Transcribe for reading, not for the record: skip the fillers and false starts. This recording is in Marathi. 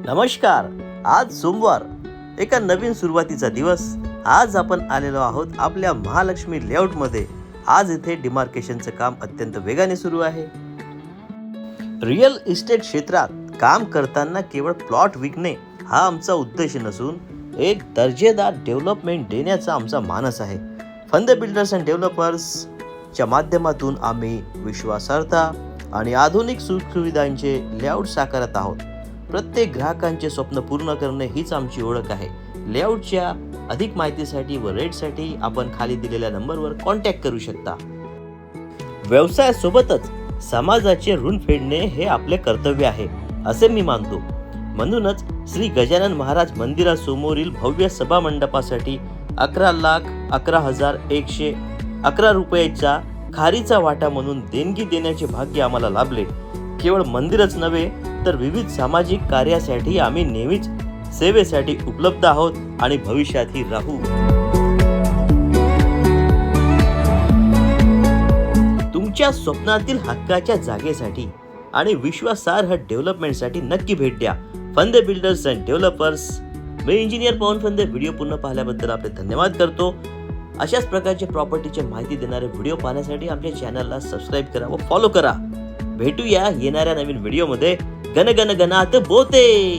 नमस्कार. आज सोमवार, एका नवीन सुरुवातीचा दिवस. आज आपण आलेलो आहोत आपल्या महालक्ष्मी लेआउटमध्ये. आज इथे डिमार्केशनचं काम अत्यंत वेगाने सुरू आहे. रिअल इस्टेट क्षेत्रात काम करताना केवळ प्लॉट विकणे हा आमचा उद्देश नसून एक दर्जेदार डेव्हलपमेंट देण्याचा आमचा मानस आहे. फंदे बिल्डर्स अँड डेव्हलपर्सच्या माध्यमातून आम्ही विश्वासार्हता आणि आधुनिक सुखसुविधांचे लेआउट साकारत आहोत. प्रत्येक ग्राहकांचे स्वप्न पूर्ण करणे हीच आमची ओळख आहे. लेआउटच्या अधिक माहितीसाठी व रेटसाठी आपण खाली दिलेल्या नंबरवर कॉन्टॅक्ट करू शकता. व्यवसायासोबतच समाजाचे ऋण फेडणे हे आपले कर्तव्य आहे असे मी मानतो. म्हणूनच श्री गजानन महाराज मंदिरासमोरील भव्य सभा मंडपासाठी 11,11,111 रुपयाचा खारीचा वाटा म्हणून देणगी देण्याचे भाग्य आम्हाला लाभले. केवळ मंदिरच नव्हे तर विविध सामाजिक कार्यासाठी आम्ही नेहमीच सेवेसाठी उपलब्ध आहोत आणि भविष्यातही राहू. तुमच्या स्वप्नातील हक्काच्या जागेसाठी आणि विश्वासार्ह डेव्हलपमेंटसाठी नक्की भेट द्या. Phande builders and developers. मी इंजिनियर पवन फंदे. व्हिडिओ पूर्ण पाहिल्याबद्दल आपले धन्यवाद करतो. अशाच प्रकारचे प्रॉपर्टीची माहिती देणारे व्हिडिओ पाहण्यासाठी आमच्या चॅनलला सबस्क्राईब करा व फॉलो करा. भेटूया येणाऱ्या नवीन व्हिडिओमध्ये. गण गण गणात बोते.